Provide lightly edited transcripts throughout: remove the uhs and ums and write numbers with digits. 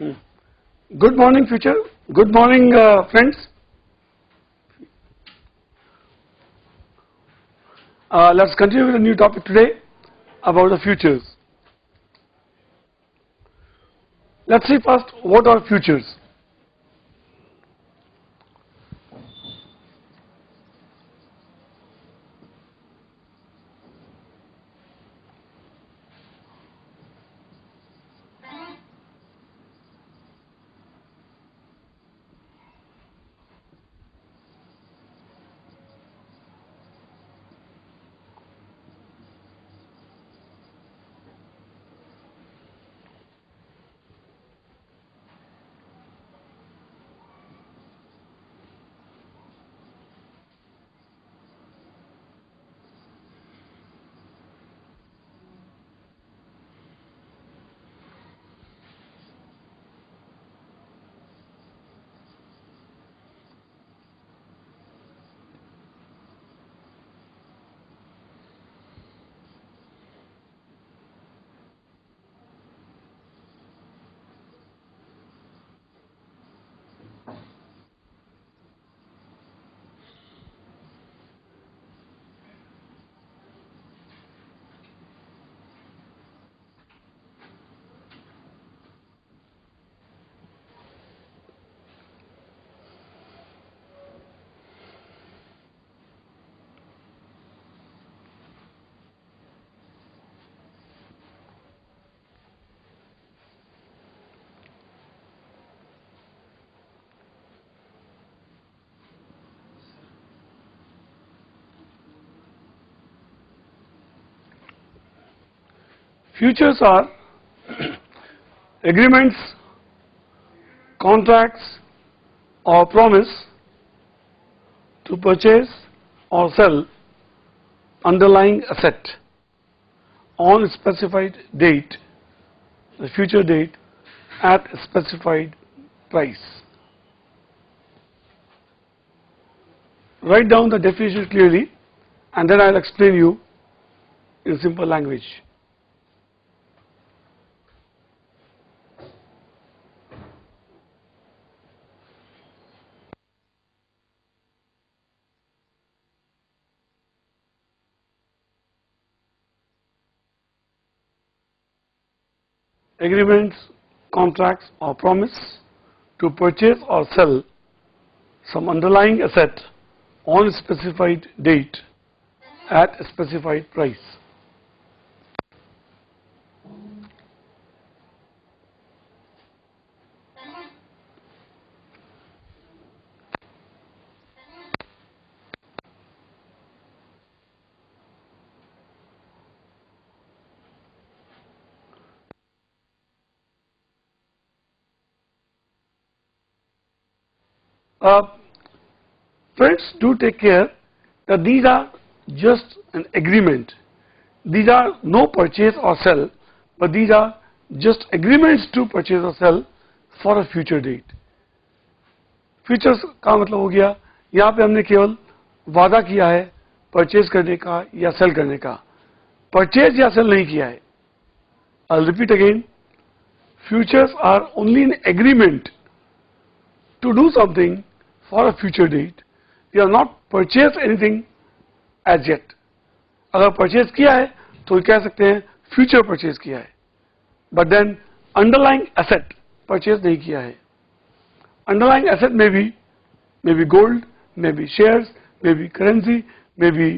Hmm. Good morning, future. Good morning, friends. Let's continue with a new topic today about the futures. Let's see first what are futures. Futures are agreements, contracts, or promise to purchase or sell underlying asset on a specified date, the future date, at a specified price. Write down the definition clearly and then I will explain you in simple language. Agreements, contracts, or promise to purchase or sell some underlying asset on a specified date at a specified price. Friends, do take care that these are just an agreement. These are no purchase or sell, but these are just agreements to purchase or sell for a future date. Futures का मतलब हो गया यहाँ पे हमने केवल वादा किया है परचेज करने का या सेल करने का, परचेज या सेल नहीं किया है. I'll repeat again. Futures are only an agreement to do something for a future date. We have not purchased anything as yet. अगर परचेज किया है तो कह सकते हैं फ्यूचर परचेज किया है, but then underlying asset purchase नहीं किया है. Underlying asset may be gold, may be shares, may be currency, may be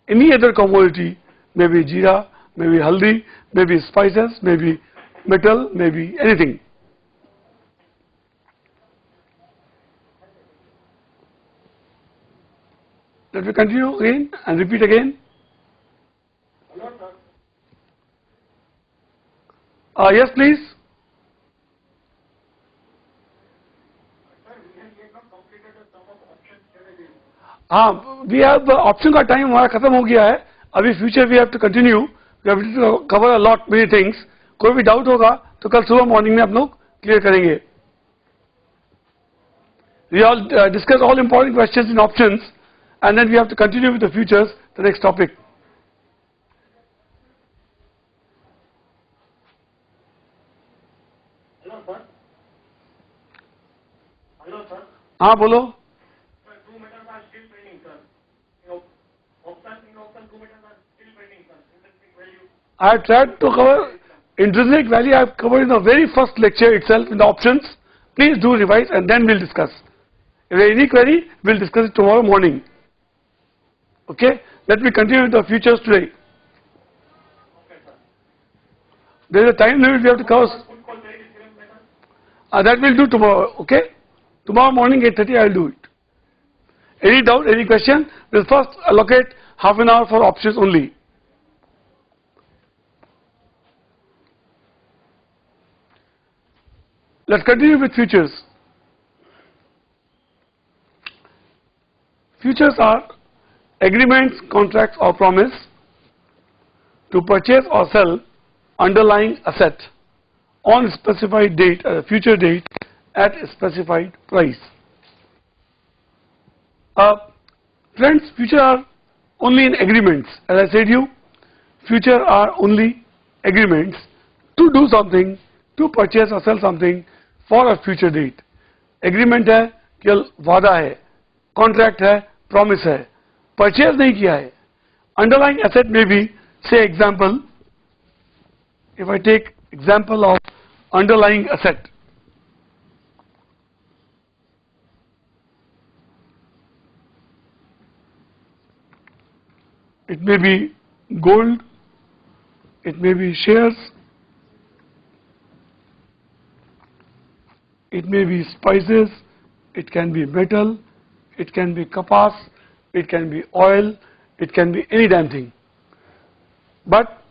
any other commodity, may be jeera, may be haldi, may be spices, may be metal, may be anything. Let me continue again and repeat again. Yes, please. हाँ, we have option का time हमारा खत्म हो गया है. अभी future we have to continue. We have to cover a lot many things. कोई भी डाउट होगा तो कल सुबह मॉर्निंग में आप लोग क्लियर करेंगे. We all discuss all important questions in options and then we have to continue with the futures, the next topic. हाँ बोलो. Sir, two metals are still pending, sir. In option, two metals are still pending, sir. Intrinsic value. I have tried to cover intrinsic value. I have covered in the very first lecture itself in the options. Please do revise and then we'll discuss. If there is any query, we'll discuss it tomorrow morning. Okay? Let me continue with the futures today. Okay, sir. There is a time limit we have to cover. Put call very different method. That we'll do tomorrow. Okay? Tomorrow morning 8:30 I will do it. Any doubt, any question? We'll first allocate half an hour for options only. Let's continue with futures. Futures are agreements, contracts or promise to purchase or sell underlying asset on a specified date, a future date at a specified price. Friends, future are only in agreements. As I said you, future are only agreements to do something, to purchase or sell something for a future date. Agreement है केवल वादा है, contract है, promise है, purchase नहीं किया है. Underlying asset may be, say example, if I take example of underlying asset, it may be gold, it may be shares, it may be spices, it can be metal, it can be kapas, it can be oil, it can be any damn thing. But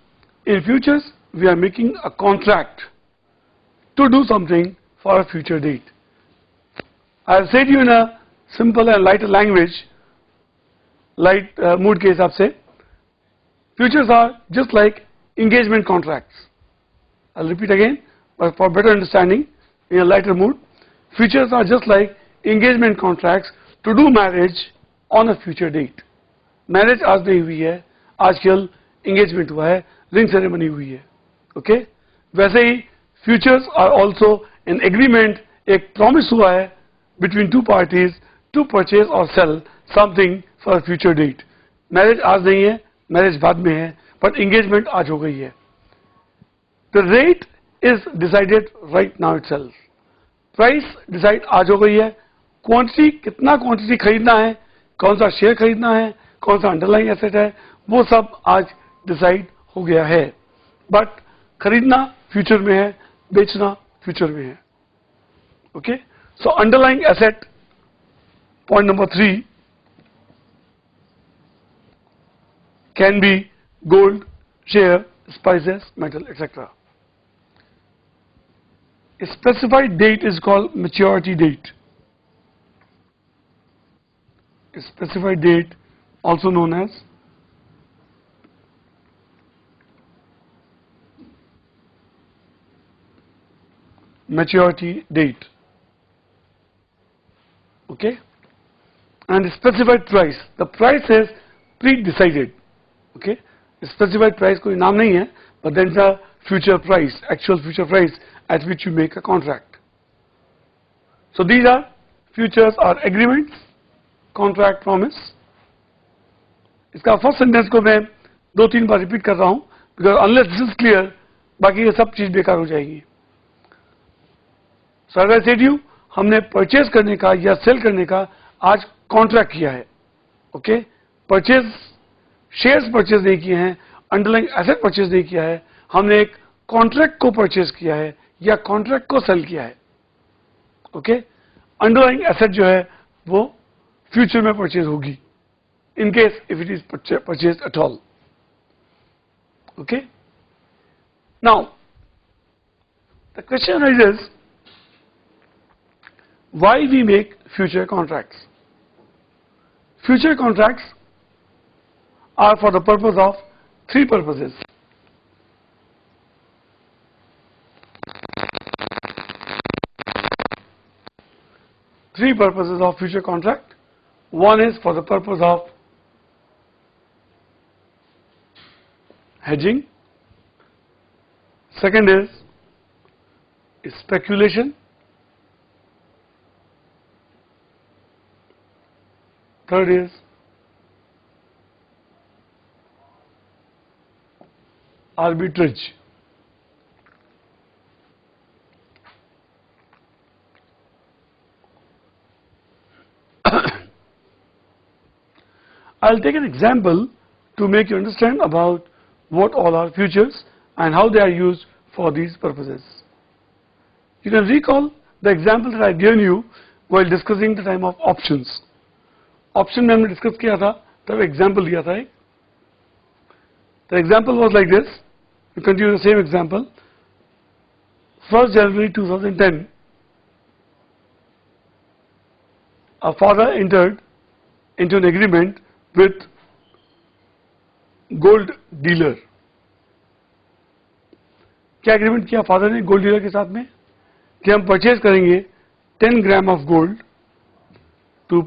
in futures, we are making a contract to do something for a future date. I have said you in a simple and lighter language, light mood के हिसाब से, futures are just like engagement contracts. I'll repeat again, but for better understanding, in a lighter mood, futures are just like engagement contracts to do marriage on a future date. Marriage आज नहीं हुई है, आजकल engagement हुआ है, ring ceremony हुई है. Okay? वैसे ही futures are also an agreement, एक promise हुआ है between two parties to purchase or sell something for a future date. Marriage आज नहीं है, marriage बाद में है, but engagement आज हो गई है. The rate is decided right now itself. Price decide आज हो गई है. Quantity, कितना quantity खरीदना है, कौन सा शेयर खरीदना है, कौन सा अंडरलाइंग एसेट है, वो सब आज डिसाइड हो गया है. बट खरीदना फ्यूचर में है, बेचना फ्यूचर में है. Okay, so underlying asset, point number 3, can be gold, share, spices, metal, etcetera. A specified date is called maturity date. A specified date, also known as maturity date. Okay? And a specified price. The price is pre-decided. Okay? A specified price कोई नाम नहीं है, but then the future price, actual future price at which you make a contract. So these are futures or agreements, contract, promise. इसका first sentence को मैं 2-3 बार repeat कर रहा हूं, because unless this is clear, बाकी ये सब चीज बेकार हो जाएगी. So as I said you, हमने परचेज करने का या सेल करने का आज कॉन्ट्रैक्ट किया है. ओके, परचेज, शेयर्स परचेज नहीं किए हैं, अंडरलाइंग एसेट परचेज नहीं किया है, हमने एक कॉन्ट्रैक्ट को परचेज किया है या कॉन्ट्रैक्ट को सेल किया है. ओके, अंडरलाइंग एसेट जो है वो फ्यूचर में परचेज होगी, in case if it is purchased at all. Okay. Now, the question arises, why we make future contracts? Future contracts are for the purpose of 3 purposes. Three purposes of future contract. One is for the purpose of hedging. Second is, speculation. third is arbitrage. I'll take an example to make you understand about what all are futures and how they are used for these purposes. You can recall the example that I given you while discussing the time of options. Option में हमने discuss किया था, तब example दिया था एक. The example was like this. We continue the same example. 1st January 2010, a father entered into an agreement with gold dealer. क्या agreement किया फादर ने गोल्ड डीलर के साथ में कि हम परचेज करेंगे 10 ग्राम ऑफ गोल्ड टू